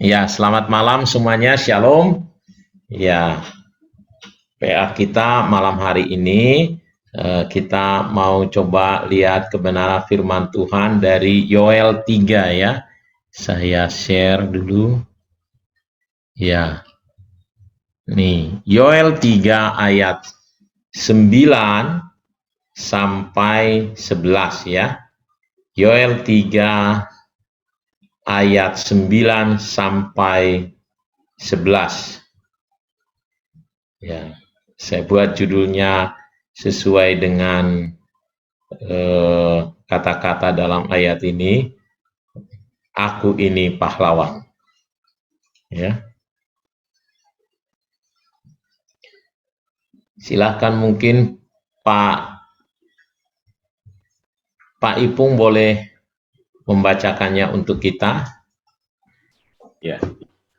Ya, selamat malam semuanya. Shalom. Ya, PA kita malam hari ini kita mau coba lihat kebenaran firman Tuhan dari Yoel 3 ya. Saya share dulu. Ya. Nih, Yoel 3 ayat 9 sampai 11 ya. Yoel 3 ayat 9 sampai 11. Ya, saya buat judulnya sesuai dengan kata-kata dalam ayat ini. Aku ini pahlawan. Ya, silahkan mungkin Pak Ipung boleh membacakannya untuk kita. Ya.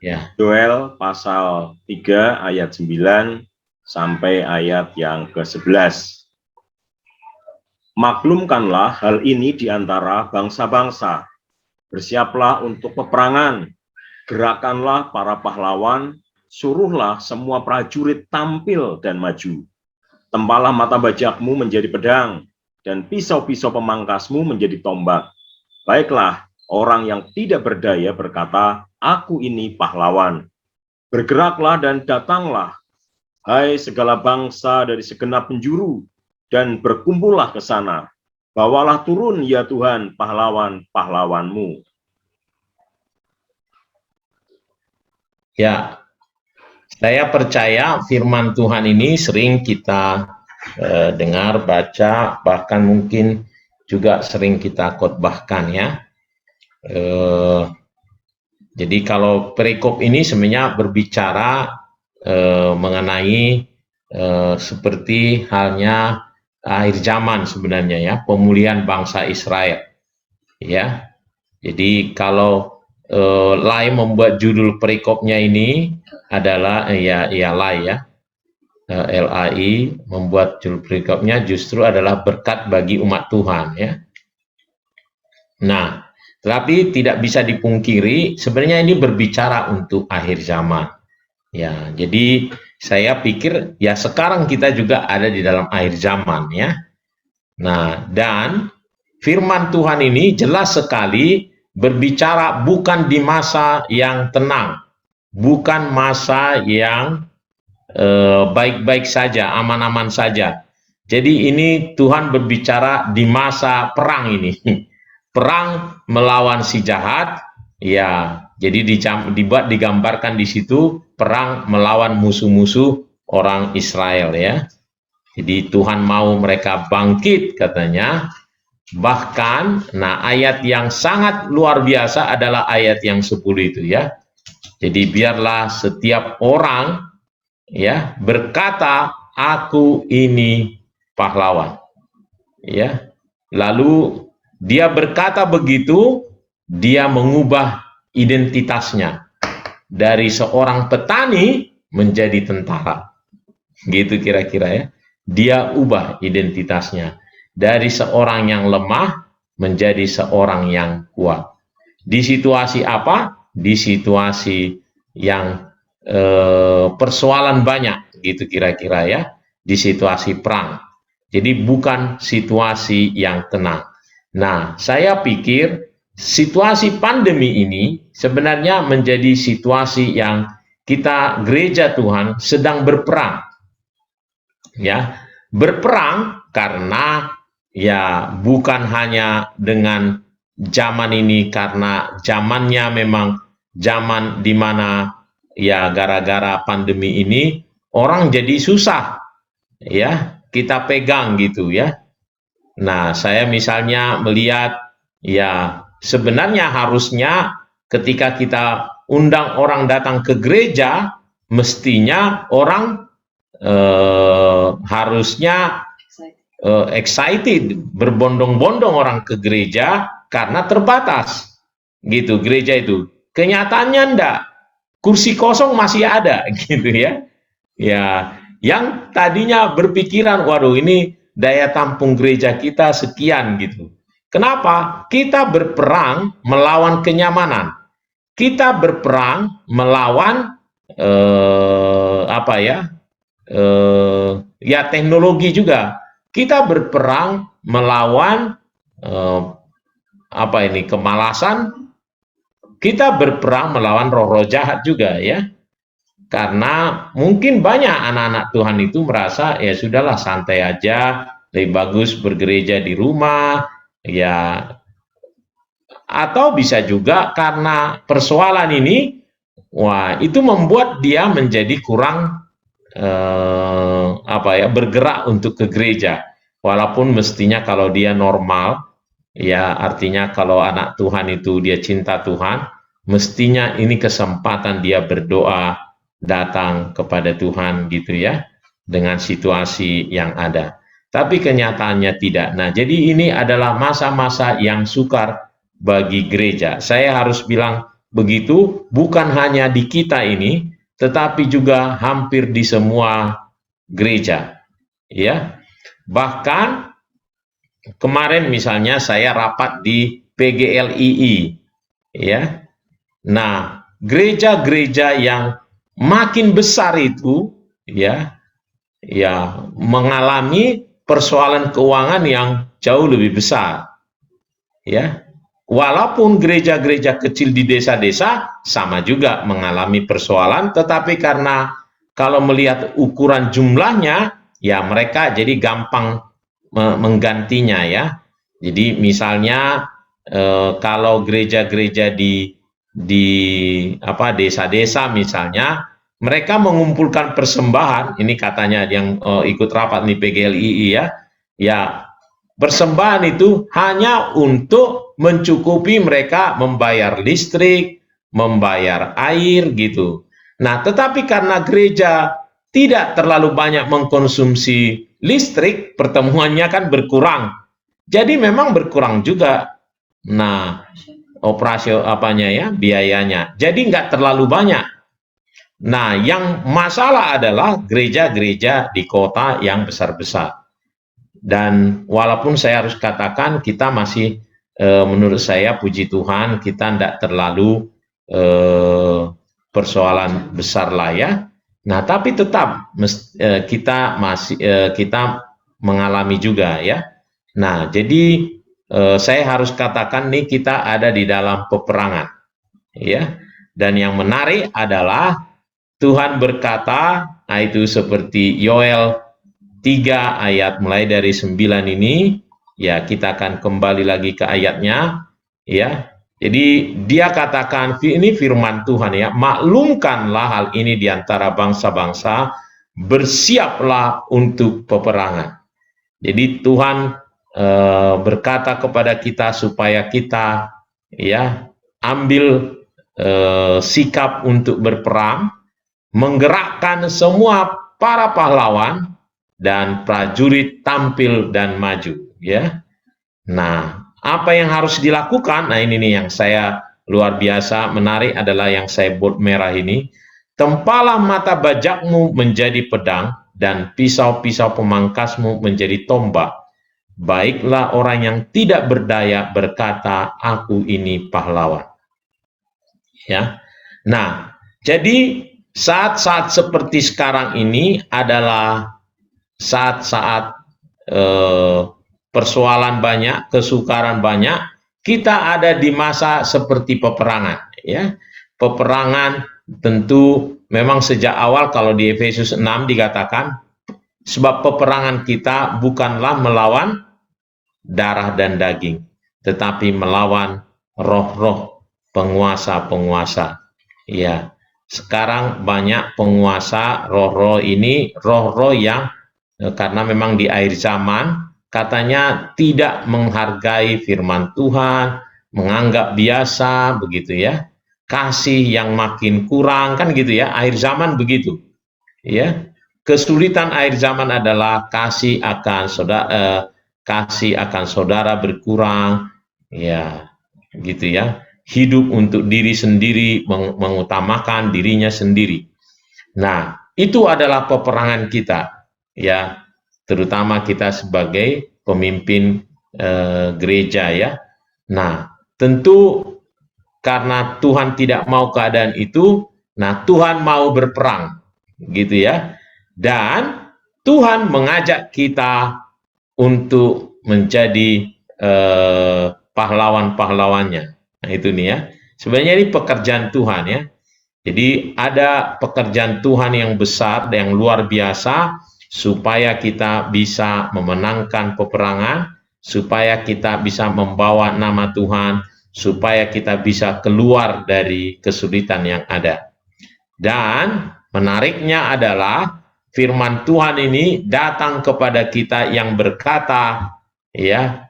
Ya. Yoel pasal 3 ayat 9 sampai ayat yang ke-11. Maklumkanlah hal ini di antara bangsa-bangsa. Bersiaplah untuk peperangan. Gerakanlah para pahlawan, suruhlah semua prajurit tampil dan maju. Tempalah mata bajakmu menjadi pedang, dan pisau-pisau pemangkasmu menjadi tombak. Baiklah, orang yang tidak berdaya berkata, aku ini pahlawan. Bergeraklah dan datanglah, hai segala bangsa dari segenap penjuru, dan berkumpullah ke sana. Bawalah turun ya Tuhan pahlawan-pahlawanmu. Ya, saya percaya firman Tuhan ini sering kita dengar, baca, bahkan mungkin juga sering kita khotbahkan ya. Jadi kalau perikop ini sebenarnya berbicara mengenai seperti halnya akhir zaman sebenarnya ya, pemulihan bangsa Israel. Ya, jadi kalau Lai membuat judul perikopnya ini adalah Lai ya, LAI membuat judul perikopnya justru adalah berkat bagi umat Tuhan ya. Nah, tetapi tidak bisa dipungkiri sebenarnya ini berbicara untuk akhir zaman. Ya, jadi saya pikir ya sekarang kita juga ada di dalam akhir zaman ya. Nah, dan firman Tuhan ini jelas sekali berbicara bukan di masa yang tenang, bukan masa yang baik-baik saja, aman-aman saja. Jadi ini Tuhan berbicara di masa perang ini. Perang melawan si jahat, ya. Jadi digambarkan di situ perang melawan musuh-musuh orang Israel ya. Jadi Tuhan mau mereka bangkit katanya. Bahkan, nah ayat yang sangat luar biasa adalah ayat yang 10 itu ya. Jadi biarlah setiap orang ya berkata, aku ini pahlawan. Ya. Lalu dia berkata begitu, dia mengubah identitasnya dari seorang petani menjadi tentara. Gitu kira-kira ya. Dia ubah identitasnya dari seorang yang lemah menjadi seorang yang kuat. Di situasi apa? Di situasi yang persoalan banyak gitu kira-kira ya. Di situasi perang. Jadi bukan situasi yang tenang. Nah, saya pikir situasi pandemi ini sebenarnya menjadi situasi yang kita gereja Tuhan sedang berperang. Ya, berperang karena ya bukan hanya dengan zaman ini karena zamannya memang zaman di mana ya gara-gara pandemi ini orang jadi susah ya kita pegang gitu ya. Nah, saya misalnya melihat ya sebenarnya harusnya ketika kita undang orang datang ke gereja, mestinya orang harusnya excited, berbondong-bondong orang ke gereja karena terbatas gitu gereja itu. Kenyataannya enggak, kursi kosong masih ada gitu ya. Ya, yang tadinya berpikiran, waduh ini daya tampung gereja kita sekian gitu. Kenapa? Kita berperang melawan kenyamanan. kita berperang melawan ya teknologi juga. Kita berperang melawan kemalasan. Kita berperang melawan roh-roh jahat juga ya. Karena mungkin banyak anak-anak Tuhan itu merasa ya sudahlah santai aja, lebih bagus bergereja di rumah, ya. Atau bisa juga karena persoalan ini, wah itu membuat dia menjadi kurang bergerak untuk ke gereja. Walaupun mestinya kalau dia normal, ya artinya kalau anak Tuhan itu dia cinta Tuhan, mestinya ini kesempatan dia berdoa, datang kepada Tuhan gitu ya, dengan situasi yang ada. Tapi kenyataannya tidak. Nah, jadi ini adalah masa-masa yang sukar bagi gereja. Saya harus bilang begitu, bukan hanya di kita ini, tetapi juga hampir di semua gereja. Ya, bahkan kemarin misalnya saya rapat di PGLII, ya. Nah, gereja-gereja yang makin besar itu, ya mengalami persoalan keuangan yang jauh lebih besar, ya. Walaupun gereja-gereja kecil di desa-desa sama juga mengalami persoalan, tetapi karena kalau melihat ukuran jumlahnya, ya mereka jadi gampang menggantinya ya. Jadi misalnya kalau gereja-gereja di desa-desa misalnya, mereka mengumpulkan persembahan, ini katanya yang ikut rapat di PGLII ya persembahan itu hanya untuk mencukupi mereka membayar listrik, membayar air gitu. Nah, tetapi karena gereja tidak terlalu banyak mengkonsumsi listrik, pertemuannya kan berkurang. Jadi memang berkurang juga. Nah, biayanya. Jadi nggak terlalu banyak. Nah, yang masalah adalah gereja-gereja di kota yang besar-besar. Dan walaupun saya harus katakan kita masih menurut saya puji Tuhan kita tidak terlalu persoalan besar lah ya. Nah tapi tetap kita mengalami juga ya. Nah jadi saya harus katakan nih kita ada di dalam peperangan ya. Dan yang menarik adalah Tuhan berkata, nah itu seperti Yoel 3 ayat mulai dari 9 ini, ya kita akan kembali lagi ke ayatnya, ya. Jadi dia katakan, ini firman Tuhan ya, maklumkanlah hal ini di antara bangsa-bangsa, bersiaplah untuk peperangan. Jadi Tuhan berkata kepada kita supaya kita ya ambil sikap untuk berperang, menggerakkan semua para pahlawan dan prajurit tampil dan maju ya. Nah, apa yang harus dilakukan? Nah, ini nih yang saya luar biasa menarik adalah yang saya buat merah ini. Tempalah mata bajakmu menjadi pedang dan pisau-pisau pemangkasmu menjadi tombak. Baiklah orang yang tidak berdaya berkata, aku ini pahlawan. Ya. Nah, jadi saat-saat seperti sekarang ini adalah saat-saat persoalan banyak, kesukaran banyak, kita ada di masa seperti peperangan. Ya, peperangan tentu memang sejak awal kalau di Efesus 6 dikatakan, sebab peperangan kita bukanlah melawan darah dan daging, tetapi melawan roh-roh penguasa-penguasa. Ya, sekarang banyak penguasa roh-roh ini, roh-roh yang karena memang di akhir zaman katanya tidak menghargai firman Tuhan, menganggap biasa begitu ya, kasih yang makin kurang kan gitu ya, akhir zaman begitu ya. Kesulitan akhir zaman adalah kasih akan saudara berkurang ya gitu ya, hidup untuk diri sendiri, mengutamakan dirinya sendiri. Nah itu adalah peperangan kita ya, terutama kita sebagai pemimpin gereja ya. Nah, tentu karena Tuhan tidak mau keadaan itu, nah Tuhan mau berperang, gitu ya. Dan Tuhan mengajak kita untuk menjadi pahlawan-pahlawannya. Nah itu nih ya. Sebenarnya ini pekerjaan Tuhan ya. Jadi ada pekerjaan Tuhan yang besar, yang luar biasa, supaya kita bisa memenangkan peperangan, supaya kita bisa membawa nama Tuhan, supaya kita bisa keluar dari kesulitan yang ada. Dan menariknya adalah firman Tuhan ini datang kepada kita yang berkata, ya,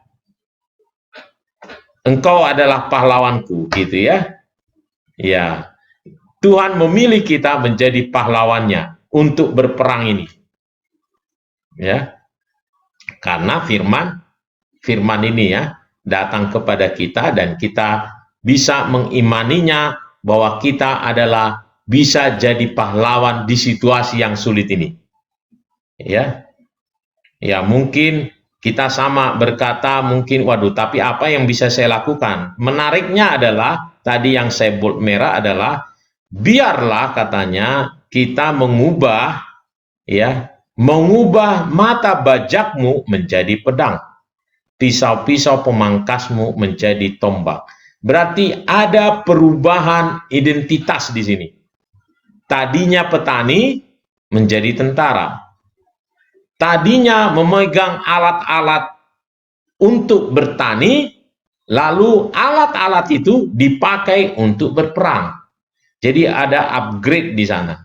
engkau adalah pahlawanku, gitu ya. Ya, Tuhan memilih kita menjadi pahlawannya untuk berperang ini. Ya. Karena firman ini ya datang kepada kita dan kita bisa mengimaninya bahwa kita adalah bisa jadi pahlawan di situasi yang sulit ini. Ya. Ya, mungkin kita sama berkata mungkin waduh, tapi apa yang bisa saya lakukan? Menariknya adalah tadi yang saya bold merah adalah biarlah katanya kita mengubah mata bajakmu menjadi pedang, pisau-pisau pemangkasmu menjadi tombak. Berarti ada perubahan identitas di sini. Tadinya petani menjadi tentara. Tadinya memegang alat-alat untuk bertani, lalu alat-alat itu dipakai untuk berperang. Jadi ada upgrade di sana.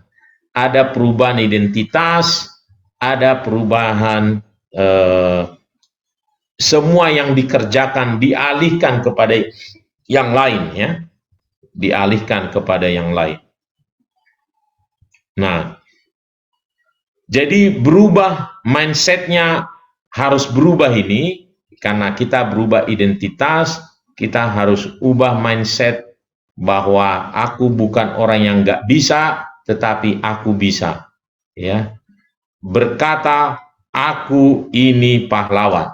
Ada perubahan identitas, ada perubahan semua yang dikerjakan dialihkan kepada yang lain ya. Dialihkan kepada yang lain. Nah, jadi berubah mindsetnya harus berubah ini, karena kita berubah identitas, kita harus ubah mindset bahwa aku bukan orang yang nggak bisa, tetapi aku bisa. Ya, berkata aku ini pahlawan.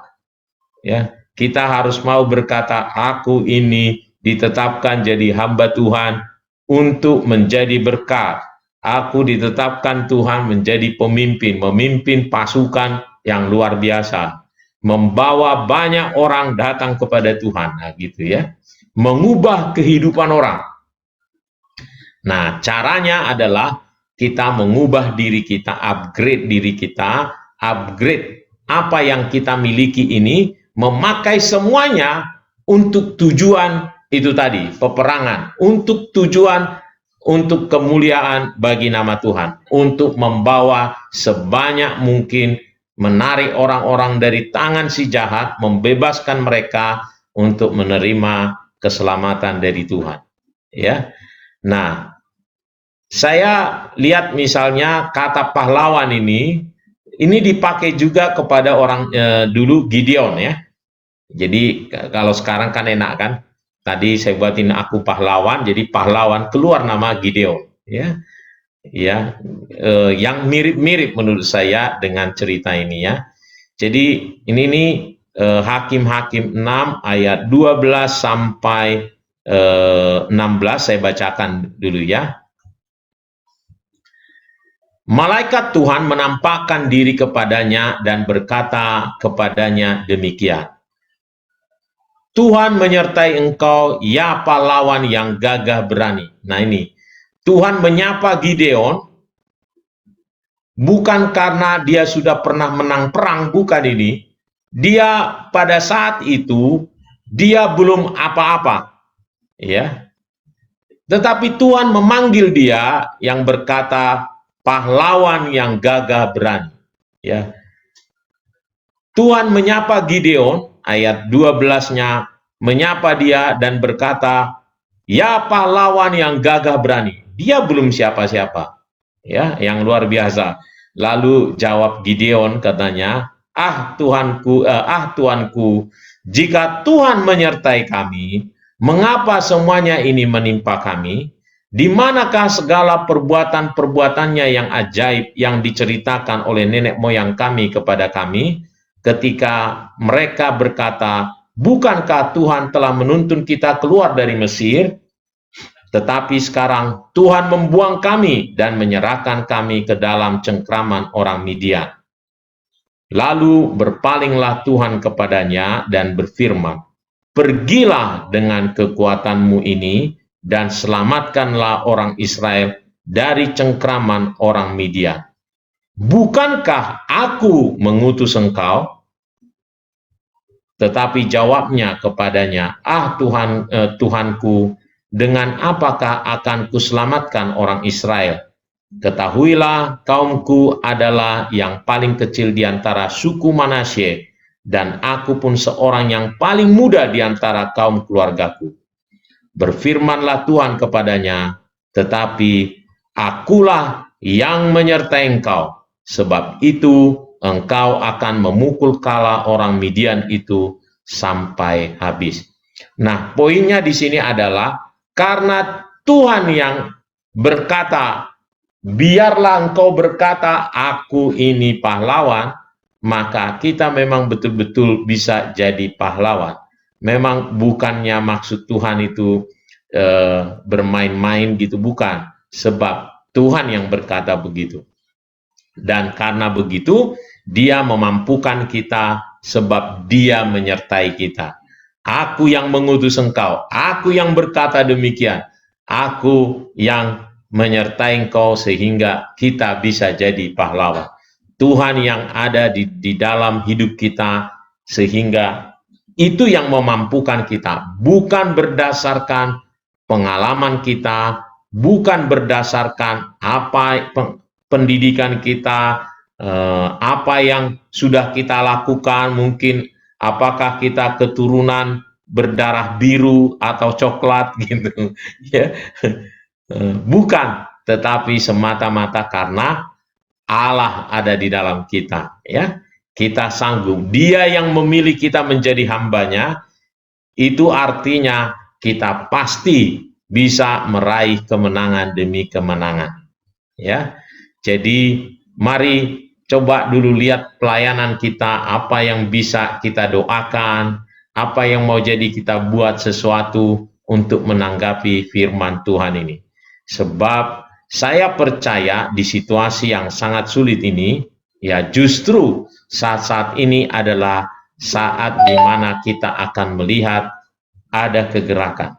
Ya, kita harus mau berkata aku ini ditetapkan jadi hamba Tuhan untuk menjadi berkat. Aku ditetapkan Tuhan menjadi pemimpin, memimpin pasukan yang luar biasa, membawa banyak orang datang kepada Tuhan, nah gitu ya, mengubah kehidupan orang. Nah, caranya adalah kita mengubah diri kita, upgrade diri kita, upgrade apa yang kita miliki ini, memakai semuanya untuk tujuan itu tadi, peperangan, untuk tujuan untuk kemuliaan bagi nama Tuhan, untuk membawa sebanyak mungkin, menarik orang-orang dari tangan si jahat, membebaskan mereka untuk menerima keselamatan dari Tuhan. Ya, nah, saya lihat misalnya kata pahlawan ini dipakai juga kepada orang dulu Gideon ya. Jadi kalau sekarang kan enak kan. Tadi saya buatin aku pahlawan, jadi pahlawan keluar nama Gideon, ya, ya, yang mirip-mirip menurut saya dengan cerita ini ya. Jadi ini nih Hakim-Hakim 6 ayat 12 sampai 16 saya bacakan dulu ya. Malaikat Tuhan menampakkan diri kepadanya dan berkata kepadanya demikian. Tuhan menyertai engkau, ya pahlawan yang gagah berani. Nah ini, Tuhan menyapa Gideon, bukan karena dia sudah pernah menang perang, bukan ini. Dia pada saat itu, dia belum apa-apa. Ya. Tetapi Tuhan memanggil dia yang berkata, pahlawan yang gagah berani. Ya. Tuhan menyapa Gideon, ayat 12-nya, menyapa dia dan berkata, ya pahlawan yang gagah berani. Dia belum siapa-siapa. Ya, yang luar biasa. Lalu jawab Gideon katanya, Tuhanku, jika Tuhan menyertai kami, mengapa semuanya ini menimpa kami? Di manakah segala perbuatan-perbuatannya yang ajaib yang diceritakan oleh nenek moyang kami kepada kami? Ketika mereka berkata, bukankah Tuhan telah menuntun kita keluar dari Mesir? Tetapi sekarang Tuhan membuang kami dan menyerahkan kami ke dalam cengkraman orang Midian. Lalu berpalinglah Tuhan kepadanya dan berfirman, pergilah dengan kekuatanmu ini dan selamatkanlah orang Israel dari cengkraman orang Midian. Bukankah aku mengutus engkau? Tetapi jawabnya kepadanya, Tuhanku, dengan apakah akan kuselamatkan orang Israel? Ketahuilah, kaumku adalah yang paling kecil di antara suku Manasye, dan aku pun seorang yang paling muda di antara kaum keluargaku. Berfirmanlah Tuhan kepadanya, tetapi akulah yang menyertai engkau, sebab itu engkau akan memukul kala orang Midian itu sampai habis. Nah, poinnya di sini adalah karena Tuhan yang berkata, biarlah engkau berkata, aku ini pahlawan, maka kita memang betul-betul bisa jadi pahlawan. Memang bukannya maksud Tuhan itu bermain-main gitu, bukan. Sebab Tuhan yang berkata begitu. Dan karena begitu, Dia memampukan kita sebab Dia menyertai kita. Aku yang mengutus engkau, aku yang berkata demikian, aku yang menyertai engkau sehingga kita bisa jadi pahlawan. Tuhan yang ada di dalam hidup kita sehingga itu yang memampukan kita, bukan berdasarkan pengalaman kita, bukan berdasarkan apa pendidikan kita, apa yang sudah kita lakukan, mungkin apakah kita keturunan berdarah biru atau coklat gitu ya. Bukan, tetapi semata-mata karena Allah ada di dalam kita ya. Kita sanggup, Dia yang memilih kita menjadi hambanya, itu artinya kita pasti bisa meraih kemenangan demi kemenangan ya. Jadi mari coba dulu lihat pelayanan kita, apa yang bisa kita doakan, apa yang mau jadi kita buat sesuatu untuk menanggapi firman Tuhan ini. Sebab saya percaya di situasi yang sangat sulit ini, ya justru saat-saat ini adalah saat di mana kita akan melihat ada kegerakan,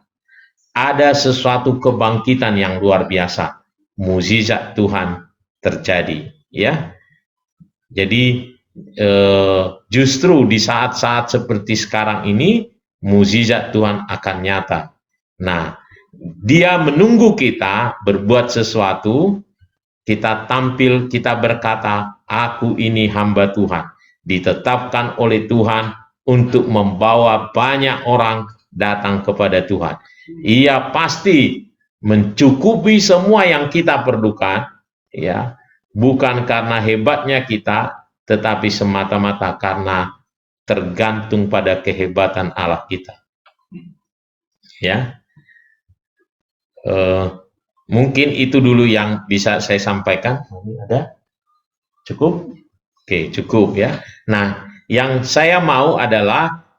ada sesuatu kebangkitan yang luar biasa, mukjizat Tuhan terjadi, ya. Jadi justru di saat-saat seperti sekarang ini, mukjizat Tuhan akan nyata. Nah, Dia menunggu kita berbuat sesuatu, kita tampil, kita berkata, aku ini hamba Tuhan, ditetapkan oleh Tuhan untuk membawa banyak orang datang kepada Tuhan. Ia pasti mencukupi semua yang kita perlukan, ya, bukan karena hebatnya kita, tetapi semata-mata karena tergantung pada kehebatan Allah kita. Ya, mungkin itu dulu yang bisa saya sampaikan. Ada? Cukup? Oke, cukup ya. Nah, yang saya mau adalah,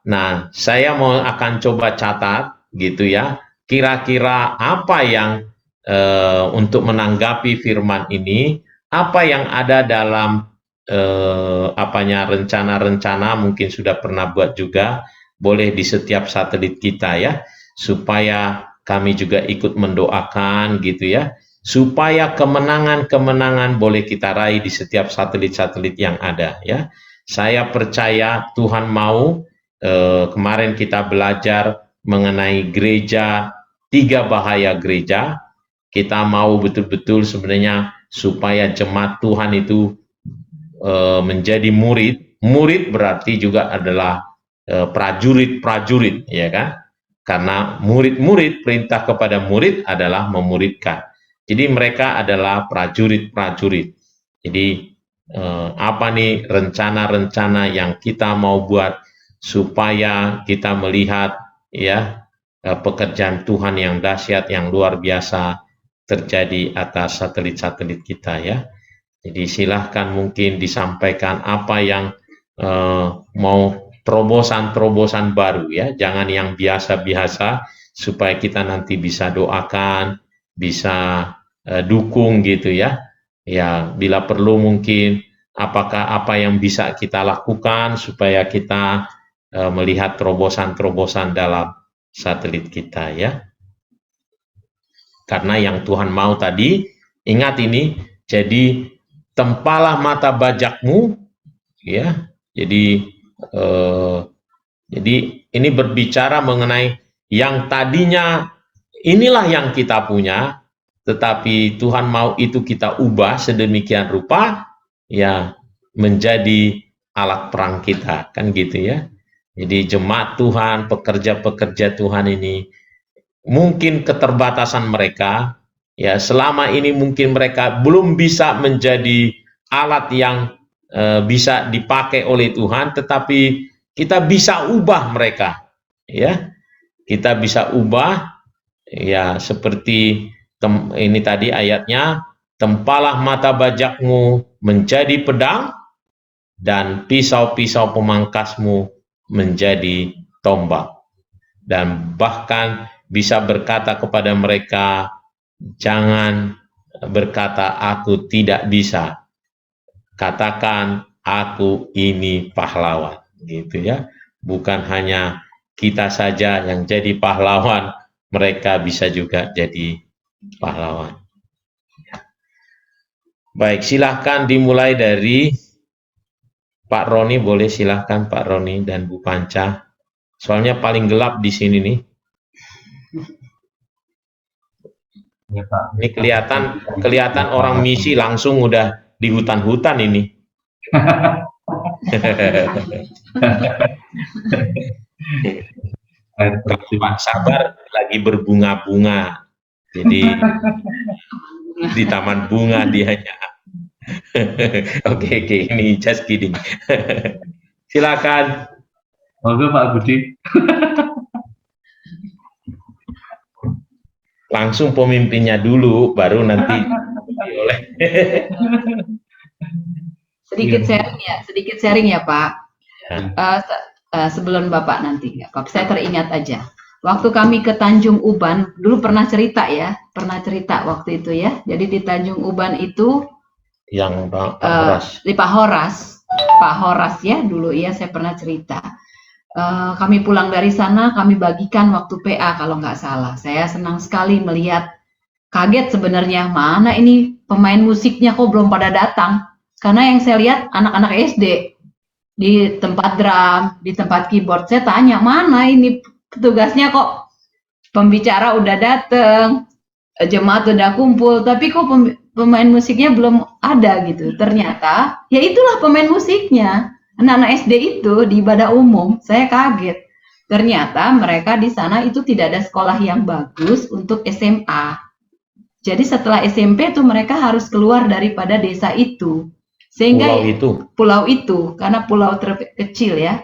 saya mau akan coba catat gitu ya, kira-kira apa yang untuk menanggapi firman ini, apa yang ada dalam rencana-rencana, mungkin sudah pernah buat juga, boleh di setiap satelit kita ya, supaya kami juga ikut mendoakan gitu ya, supaya kemenangan-kemenangan boleh kita raih di setiap satelit-satelit yang ada ya. Saya percaya Tuhan mau, kemarin kita belajar mengenai gereja, 3 bahaya gereja. Kita mau betul-betul sebenarnya supaya jemaat Tuhan itu menjadi murid. Murid berarti juga adalah prajurit-prajurit, ya kan? Karena murid-murid, perintah kepada murid adalah memuridkan. Jadi mereka adalah prajurit-prajurit. Jadi apa nih rencana-rencana yang kita mau buat supaya kita melihat ya pekerjaan Tuhan yang dahsyat, yang luar biasa terjadi atas satelit-satelit kita ya. Jadi silahkan mungkin disampaikan apa yang mau terobosan-terobosan baru ya, jangan yang biasa-biasa, supaya kita nanti bisa doakan, bisa dukung gitu ya. Ya, bila perlu mungkin apakah apa yang bisa kita lakukan supaya kita melihat terobosan-terobosan dalam satelit kita ya. Karena yang Tuhan mau tadi, ingat ini, jadi tempalah mata bajakmu, ya. Jadi ini berbicara mengenai yang tadinya inilah yang kita punya, tetapi Tuhan mau itu kita ubah sedemikian rupa, ya menjadi alat perang kita, kan gitu ya. Jadi jemaat Tuhan, pekerja-pekerja Tuhan ini, mungkin keterbatasan mereka, ya selama ini mungkin mereka belum bisa menjadi alat yang bisa dipakai oleh Tuhan, tetapi kita bisa ubah mereka, ya kita bisa ubah, ya seperti ini tadi ayatnya, tempalah mata bajakmu menjadi pedang dan pisau-pisau pemangkasmu menjadi tombak, dan bahkan bisa berkata kepada mereka, jangan berkata aku tidak bisa, katakan aku ini pahlawan, gitu ya. Bukan hanya kita saja yang jadi pahlawan, mereka bisa juga jadi pahlawan. Baik, silahkan dimulai dari Pak Roni, boleh silahkan Pak Roni dan Bu Panca. Soalnya paling gelap di sini nih. Ya, Pak. Ini kelihatan orang misi langsung udah di hutan-hutan ini. Pak Sabar lagi berbunga-bunga, jadi di taman bunga dianya. Oke, ini just kidding. Silakan. Oke Pak Budi. Langsung pemimpinnya dulu, baru nanti oleh. sedikit sharing ya Pak. Sebelum Bapak nanti, Pak, saya teringat aja. Waktu kami ke Tanjung Uban, dulu pernah cerita waktu itu ya. Jadi di Tanjung Uban itu yang Pak Horas. Di Pak Horas ya dulu ya, saya pernah cerita. Kami pulang dari sana, kami bagikan waktu PA kalau nggak salah. Saya senang sekali melihat, kaget sebenarnya, mana ini pemain musiknya kok belum pada datang. Karena yang saya lihat anak-anak SD di tempat drum, di tempat keyboard. Saya tanya, mana ini petugasnya, kok pembicara udah dateng, jemaat udah kumpul, tapi kok pemain musiknya belum ada gitu. Ternyata ya itulah pemain musiknya. Anak-anak SD itu di ibadah umum, saya kaget. Ternyata mereka di sana itu tidak ada sekolah yang bagus untuk SMA. Jadi setelah SMP itu mereka harus keluar daripada desa itu. Sehingga pulau itu karena pulau terkecil ya,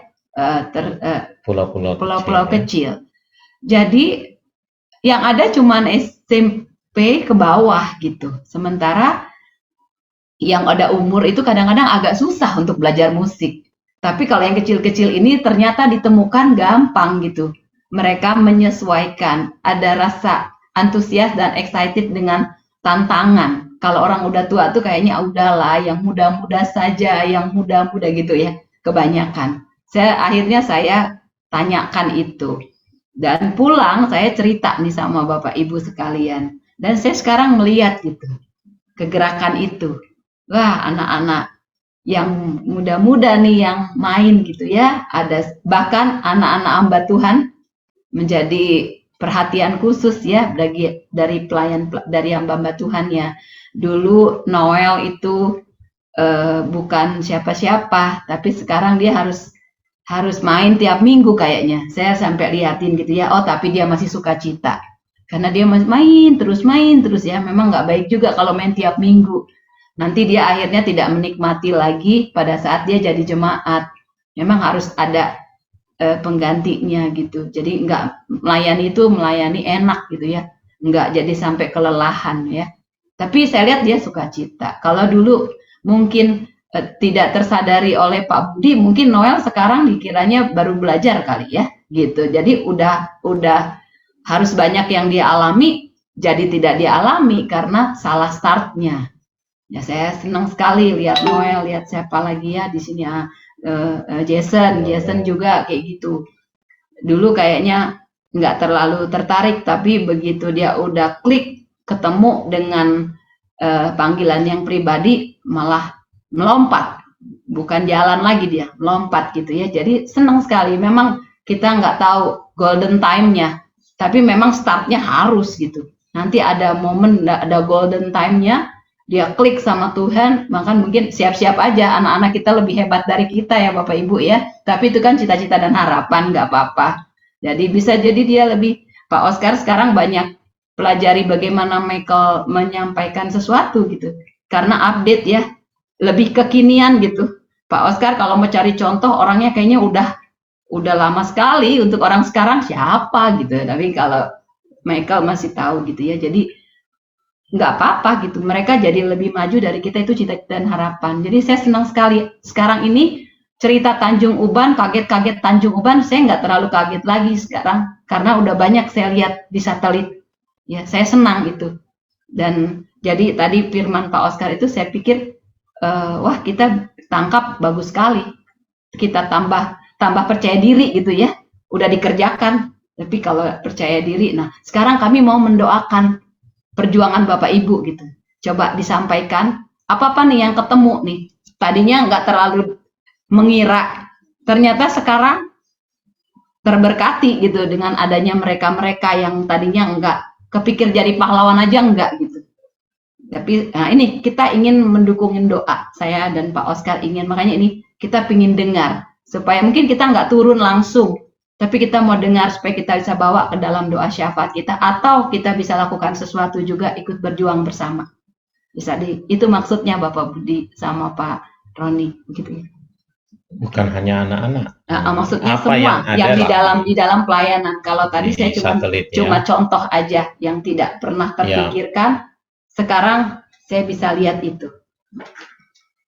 pulau-pulau kecil. Jadi yang ada cuman SMP ke bawah gitu. Sementara yang ada umur itu kadang-kadang agak susah untuk belajar musik. Tapi kalau yang kecil-kecil ini ternyata ditemukan gampang gitu. Mereka menyesuaikan, ada rasa antusias dan excited dengan tantangan. Kalau orang udah tua tuh kayaknya udahlah, yang muda-muda saja, yang muda-muda gitu ya, kebanyakan. Akhirnya saya tanyakan itu. Dan pulang saya cerita nih sama Bapak Ibu sekalian. Dan saya sekarang melihat gitu, kegerakan itu. Wah, anak-anak yang muda-muda nih yang main gitu ya, ada bahkan anak-anak hamba Tuhan menjadi perhatian khusus ya dari hamba-hamba Tuhan ya. Dulu Noel itu bukan siapa-siapa, tapi sekarang dia harus main tiap minggu kayaknya. Saya sampai liatin gitu ya. Oh, tapi dia masih suka cita. Karena dia main terus ya. Memang nggak baik juga kalau main tiap minggu. Nanti dia akhirnya tidak menikmati lagi pada saat dia jadi jemaat. Memang harus ada penggantinya gitu. Jadi nggak melayani enak gitu ya. Nggak jadi sampai kelelahan ya. Tapi saya lihat dia suka cita. Kalau dulu mungkin tidak tersadari oleh Pak Budi, mungkin Noel sekarang dikiranya baru belajar kali ya gitu. Jadi udah harus banyak yang dia alami, jadi tidak dialami karena salah startnya. Ya saya senang sekali lihat Noel, lihat siapa lagi ya di sini, Jason juga kayak gitu. Dulu kayaknya nggak terlalu tertarik, tapi begitu dia udah klik ketemu dengan panggilan yang pribadi, malah melompat, bukan jalan lagi, dia melompat gitu ya. Jadi senang sekali. Memang kita nggak tahu golden time-nya, tapi memang startnya harus gitu. Nanti ada momen, ada golden time-nya, dia klik sama Tuhan, maka mungkin siap-siap aja. Anak-anak kita lebih hebat dari kita ya Bapak Ibu ya, tapi itu kan cita-cita dan harapan, nggak apa-apa. Jadi bisa jadi dia lebih, Pak Oscar sekarang banyak pelajari bagaimana Michael menyampaikan sesuatu gitu, karena update ya, lebih kekinian gitu. Pak Oscar kalau mau cari contoh orangnya kayaknya udah lama sekali, untuk orang sekarang siapa gitu, tapi kalau Michael masih tahu gitu ya. Jadi nggak apa-apa gitu, mereka jadi lebih maju dari kita, itu cita-cita dan harapan. Jadi saya senang sekali sekarang ini cerita Tanjung Uban, kaget-kaget Tanjung Uban, saya nggak terlalu kaget lagi sekarang karena udah banyak saya lihat di satelit ya. Saya senang itu. Dan jadi tadi firman Pak Oscar itu saya pikir wah, kita tangkap bagus sekali, kita tambah percaya diri gitu ya, udah dikerjakan. Tapi kalau percaya diri, nah sekarang kami mau mendoakan perjuangan Bapak Ibu gitu. Coba disampaikan apa nih yang ketemu nih. Tadinya nggak terlalu mengira, ternyata sekarang terberkati gitu dengan adanya mereka-mereka yang tadinya nggak kepikir jadi pahlawan aja enggak gitu. Tapi nah ini kita ingin mendukungin doa, saya dan Pak Oscar ingin, makanya ini kita ingin dengar supaya mungkin kita nggak turun langsung, tapi kita mau dengar supaya kita bisa bawa ke dalam doa syafaat kita, atau kita bisa lakukan sesuatu juga, ikut berjuang bersama. Bisa itu maksudnya Bapak Budi sama Pak Roni begitu ya. Bukan hanya anak-anak. Maksudnya apa semua yang di lah dalam pelayanan. Kalau tadi saya cuma contoh aja yang tidak pernah terpikirkan. Sekarang saya bisa lihat itu.